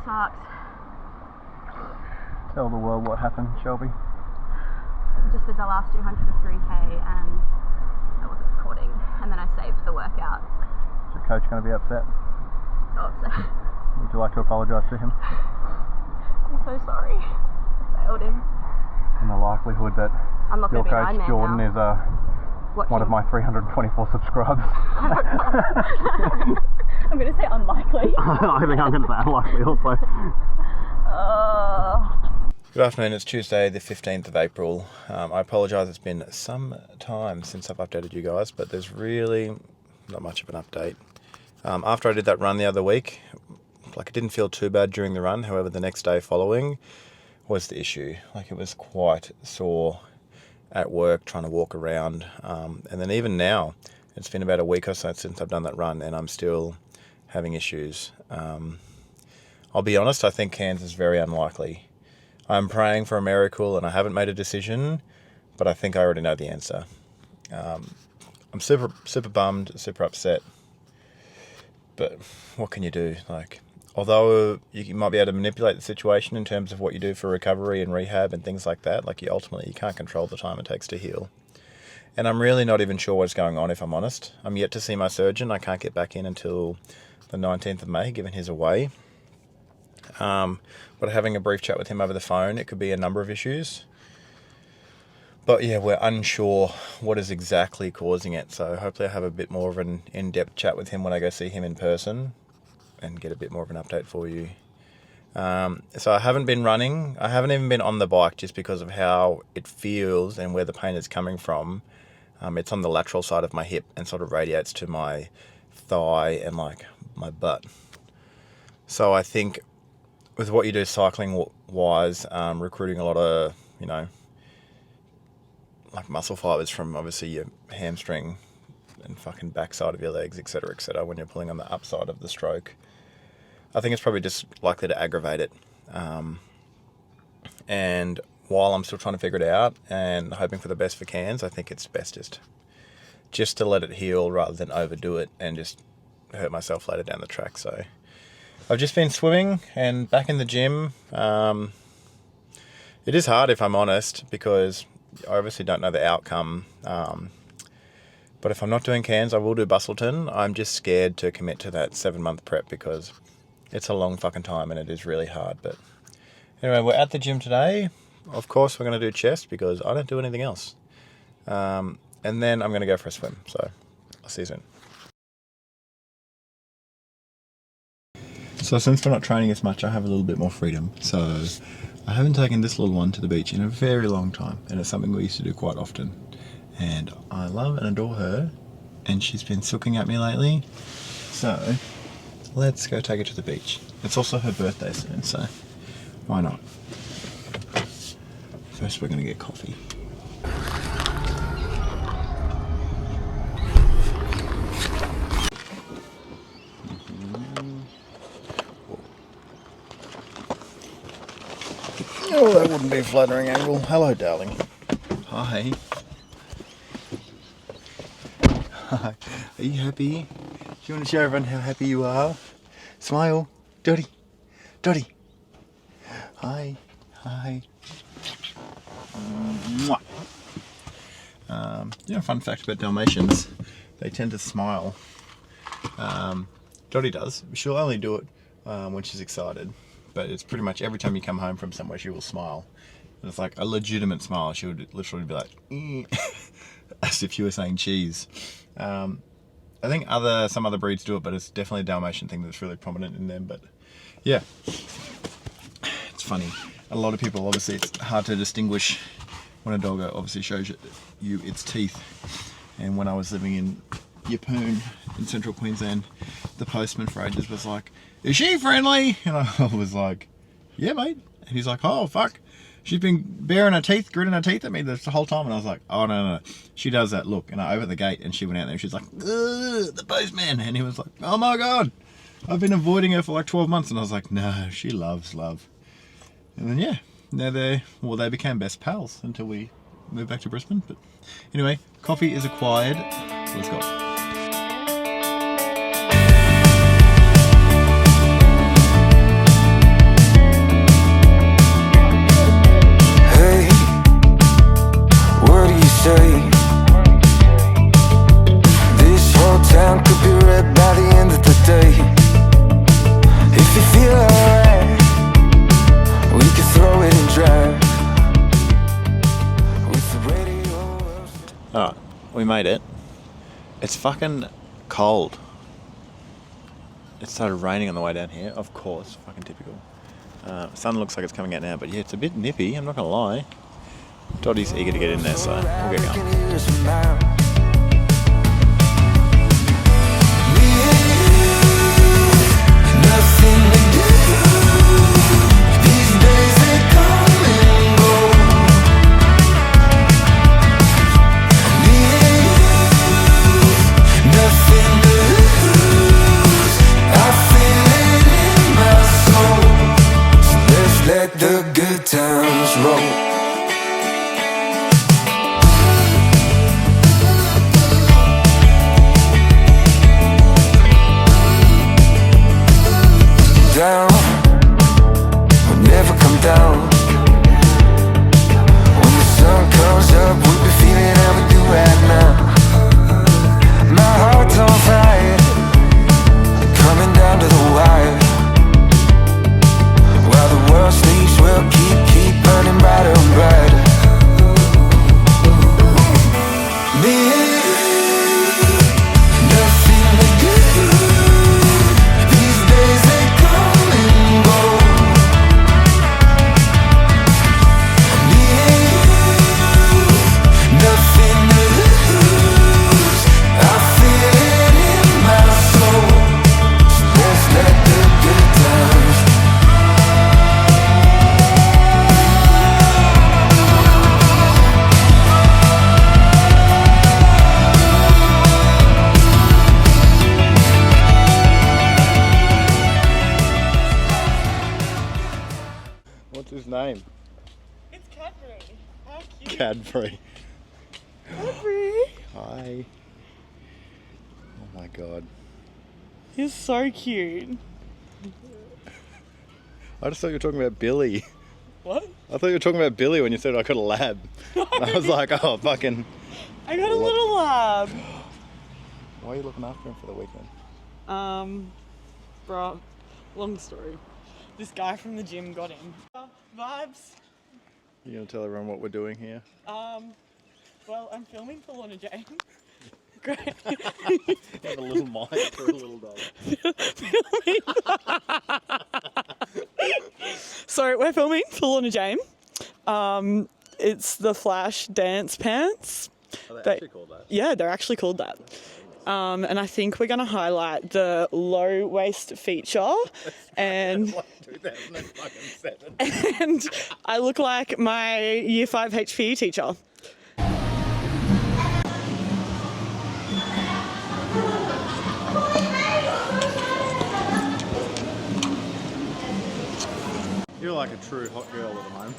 sucked. Tell the world what happened, Shelby. Just did the last 200 of 3K and I wasn't recording, and then I saved the workout. Is your coach going to be upset? So upset. Would you like to apologise to him? I'm so sorry. I failed him. In the likelihood that your coach Jordan is one of my 324 subscribers. I'm going to say unlikely. I think I'm going to say unlikely also. Good afternoon, it's Tuesday the 15th of April. I apologise, it's been some time since I've updated you guys, but there's really not much of an update. After I did that run the other week, it didn't feel too bad during the run, however the next day following was the issue. It was quite sore at work trying to walk around, and then even now, it's been about a week or so since I've done that run and I'm still having issues. I'll be honest, I think Cairns is very unlikely. I'm praying for a miracle and I haven't made a decision, but I think I already know the answer. I'm super bummed, super upset, but what can you do? Although you might be able to manipulate the situation in terms of what you do for recovery and rehab and things like that, you can't control the time it takes to heal. And I'm really not even sure what's going on, if I'm honest. I'm yet to see my surgeon. I can't get back in until the 19th of May, given he's away. But having a brief chat with him over the phone, it could be a number of issues. But yeah, we're unsure what is exactly causing it. So hopefully I have a bit more of an in-depth chat with him when I go see him in person and get a bit more of an update for you. So I haven't been running. I haven't even been on the bike just because of how it feels and where the pain is coming from. It's on the lateral side of my hip and sort of radiates to my thigh and my butt. So I think with what you do cycling wise, recruiting a lot of, muscle fibers from obviously your hamstring and fucking backside of your legs, etc., when you're pulling on the upside of the stroke, I think it's probably just likely to aggravate it. And while I'm still trying to figure it out and hoping for the best for Cairns, I think it's best just to let it heal rather than overdo it and just hurt myself later down the track. So I've just been swimming and back in the gym. It is hard, if I'm honest, because I obviously don't know the outcome. But if I'm not doing Cairns, I will do Busselton. I'm just scared to commit to that 7-month prep because it's a long fucking time and it is really hard. But anyway, we're at the gym today. Of course, we're going to do chest because I don't do anything else. And then I'm going to go for a swim. So I'll see you soon. So since we're not training as much, I have a little bit more freedom. So I haven't taken this little one to the beach in a very long time, and it's something we used to do quite often. And I love and adore her, and she's been sooking at me lately. So let's go take her to the beach. It's also her birthday soon, so why not? First we're going to get coffee. Oh, that wouldn't be a flattering angle. Hello, darling. Hi. Hi. Are you happy? Do you want to show everyone how happy you are? Smile. Dotty. Dotty. Hi. Hi. Mwah. Fun fact about Dalmatians, they tend to smile. Dotty does. She'll only do it when she's excited. But it's pretty much every time you come home from somewhere, she will smile. And it's like a legitimate smile. She would literally be like, as if you were saying cheese. I think some other breeds do it, but it's definitely a Dalmatian thing that's really prominent in them. But yeah, it's funny. A lot of people, obviously, it's hard to distinguish when a dog obviously shows you its teeth. And when I was living in Yeppoon in central Queensland, the postman for ages was like, "Is she friendly?" And I was like, "Yeah, mate." And he's like, "Oh, fuck. She's been baring her teeth, gritting her teeth at me this whole time." And I was like, "Oh, no. She does that look." And I opened the gate and she went out there and she's like, "Ugh, the postman." And he was like, "Oh my God, I've been avoiding her for 12 months. And I was like, "No, she loves love." And then, yeah, now they became best pals until we moved back to Brisbane. But anyway, coffee is acquired. Let's go. we made it. It's fucking cold. It started raining on the way down here, of course, fucking typical. Sun looks like it's coming out now, but yeah, it's a bit nippy, I'm not gonna lie. Dotty's eager to get in there, so we'll get going. Let the good times roll. Down, we'll never come down. When the sun comes up, we'll be feeling how we do right now. My heart's on fire, coming down to the wire. While the world sleeps, we'll keep burning brighter and brighter. Me and you, nothing to do. These days they come and go. Me and you, nothing to lose. I feel it in my soul. So let's let the good times. What's his name? It's Cadbury. How cute. Cadbury. Cadbury. Hi. Oh my god. He's so cute. I just thought you were talking about Billy. What? I thought you were talking about Billy when you said I got a lab. And I was like, oh, fucking... I got a little lab. Why are you looking after him for the weekend? Bruh, long story. This guy from the gym got him. Vibes. You gonna tell everyone what we're doing here? Well, I'm filming for Lorna Jane. Great. Have a little mic for a little dog. So we're filming for Lorna Jane. It's the Flash Dance Pants. Are they actually called that? Yeah, they're actually called that. And I think we're going to highlight the low waist feature. And Like 2007. and I look like my year 5 HPE teacher. You're like a true hot girl at the moment.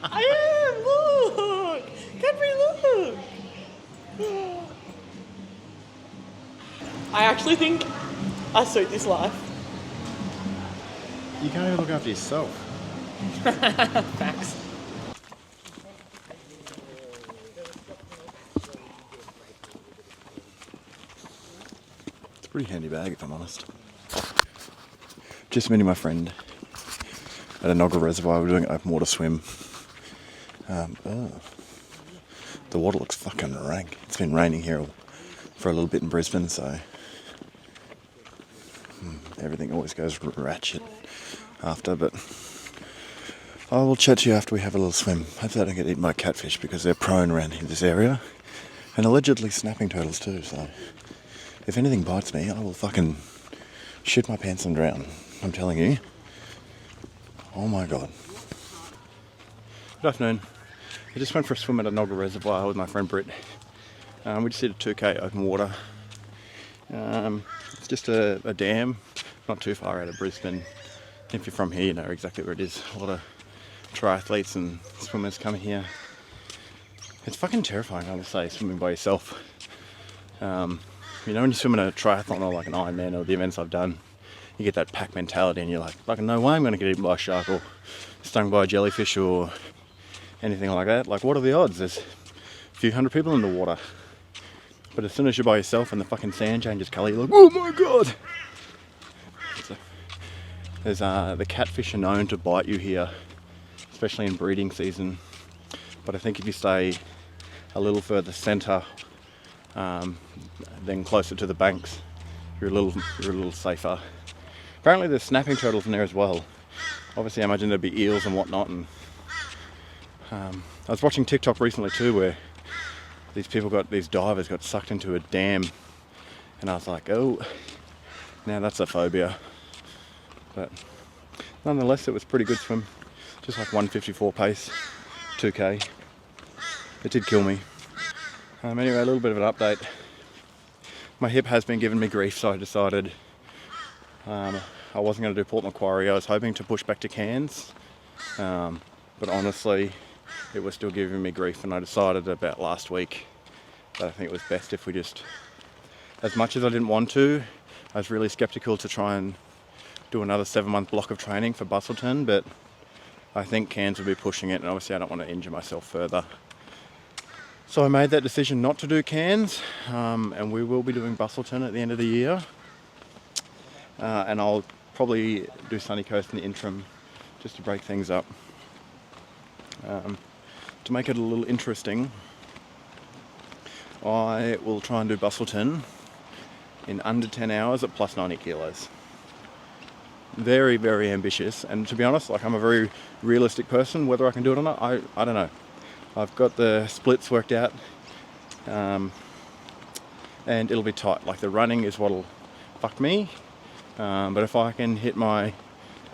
I am! Look! Cadbury, look! I actually think I suit this life. You can't even look after yourself. Facts. It's a pretty handy bag, if I'm honest. Just meeting my friend at a Nogger Reservoir. We're doing an open water swim. The water looks fucking rank. It's been raining here for a little bit in Brisbane, so everything always goes ratchet after, but I will chat to you after we have a little swim. Hopefully I don't get eaten by catfish because they're prone around in this area, and allegedly snapping turtles too, so if anything bites me, I will fucking shit my pants and drown. I'm telling you. Oh my god. Good afternoon. I just went for a swim at a Nogger Reservoir with my friend Britt. We just did a 2k open water. It's just a dam, not too far out of Brisbane. If you're from here, you know exactly where it is. A lot of triathletes and swimmers come here. It's fucking terrifying, I will say, swimming by yourself. You know, when you swim in a triathlon or like an Ironman or the events I've done, you get that pack mentality and you're like, fucking no way I'm going to get eaten by a shark or stung by a jellyfish or anything like that. Like, what are the odds? There's a few hundred people in the water. But as soon as you're by yourself and the fucking sand changes colour, you're like, oh my god! So, there's the catfish are known to bite you here, especially in breeding season. But I think if you stay a little further centre, then closer to the banks, you're a little safer. Apparently there's snapping turtles in there as well. Obviously I imagine there'd be eels and whatnot. And I was watching TikTok recently too, where these divers got sucked into a dam, and I was like, oh, now that's a phobia. But nonetheless, it was a pretty good swim, just like 154 pace, 2k. It did kill me. Anyway, a little bit of an update. My hip has been giving me grief, so I decided I wasn't going to do Port Macquarie. I was hoping to push back to Cairns, but honestly, it was still giving me grief, and I decided about last week that I think it was best if we just, as much as I didn't want to, I was really skeptical to try and do another 7-month block of training for Busselton, but I think Cairns would be pushing it, and obviously I don't want to injure myself further. So I made that decision not to do Cairns, and we will be doing Busselton at the end of the year. And I'll probably do Sunny Coast in the interim, just to break things up. To make it a little interesting, I will try and do Busselton in under 10 hours at plus 90 kilos. Very, very ambitious, and to be honest, like, I'm a very realistic person. Whether I can do it or not, I don't know. I've got the splits worked out, and it'll be tight. Like, the running is what'll fuck me, but if I can hit my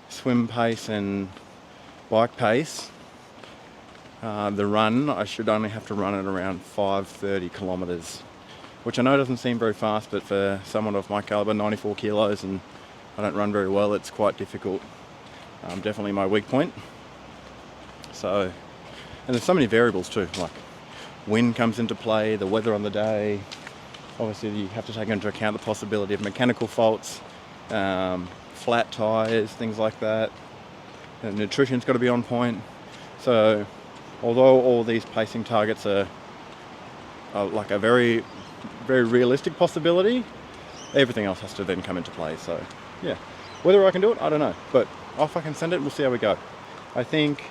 swim pace and bike pace, the run, I should only have to run at around 5:30 kilometres, which I know doesn't seem very fast, but for someone of my calibre, 94 kilos, and I don't run very well, it's quite difficult. Definitely my weak point. So, and there's so many variables too, like wind comes into play, the weather on the day. Obviously you have to take into account the possibility of mechanical faults, flat tyres, things like that. And nutrition's got to be on point. So although all these pacing targets are like a very, very realistic possibility, everything else has to then come into play. So yeah, whether I can do it, I don't know, but off I can send it, we'll see how we go. I think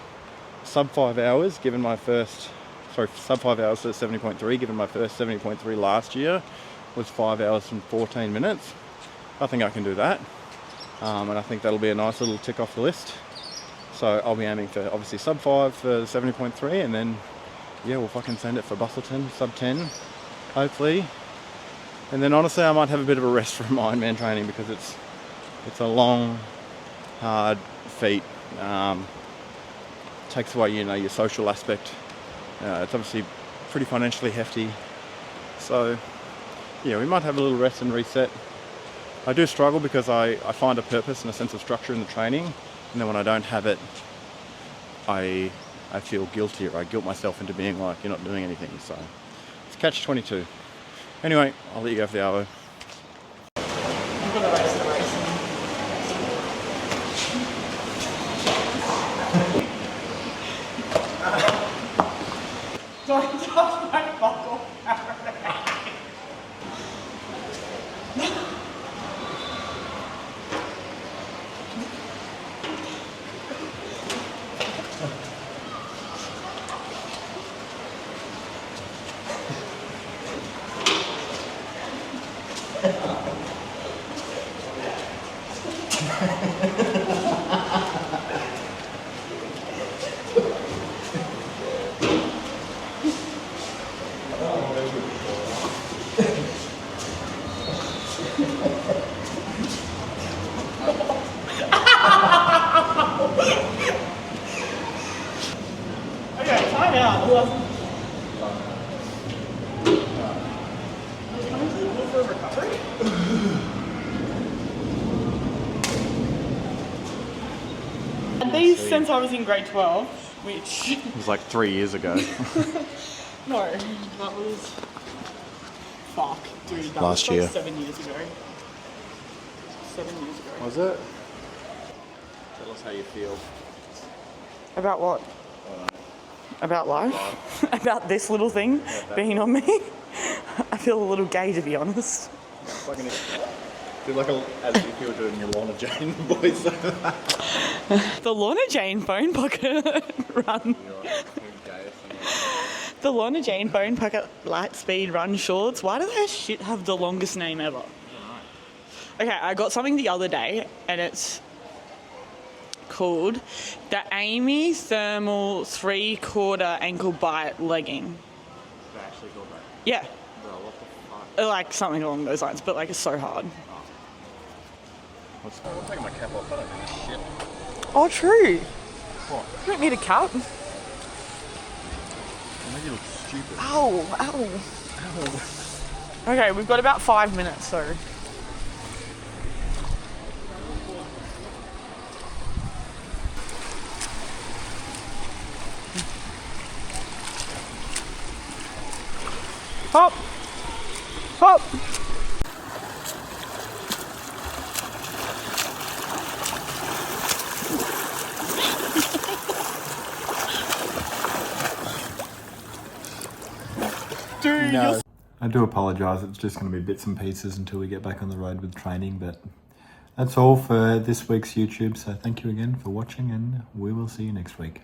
sub 5 hours, given my first, sub 5 hours to 70.3, given my first 70.3 last year was 5 hours and 14 minutes. I think I can do that, and I think that'll be a nice little tick off the list. So I'll be aiming for obviously sub 5 for 70.3, and then yeah, we'll fucking send it for Busselton, sub 10, hopefully. And then honestly, I might have a bit of a rest from Ironman training, because it's a long, hard feat. Takes away, your social aspect. It's obviously pretty financially hefty. So yeah, we might have a little rest and reset. I do struggle because I find a purpose and a sense of structure in the training, and then when I don't have it, I feel guilty, or I guilt myself into being like, you're not doing anything. So it's catch-22. Anyway, I'll let you go for the arvo. I'm gonna race the race. Don't touch my buckle. Okay, time out. Who else? For recovery? And these since I was in grade 12, which... It was like 3 years ago. No, that was... Fuck, dude, that Last was year. like 7 years ago. 7 years ago. Was it? Tell us how you feel. About what? About life? About this little thing being on me? I feel a little gay, to be honest. Do like as if you were doing your Lorna Jane voice. The Lorna Jane phone pocket run. The Lorna Jane Bone Pocket Light Speed Run Shorts. Why do their shit have the longest name ever? Okay, I got something the other day, and it's called the Amy Thermal 3/4 Ankle Bite Legging. They actually called that. Yeah. Bro, what the fuck? Like something along those lines, but like it's so hard. I'm taking my cap off. I don't give a shit. Oh, true. What? You don't need a cap. It make you look stupid. Ow, ow. Okay, we've got about 5 minutes, so. Hop! Hop! No. I do apologise, it's just going to be bits and pieces until we get back on the road with training, but that's all for this week's YouTube, so thank you again for watching and we will see you next week.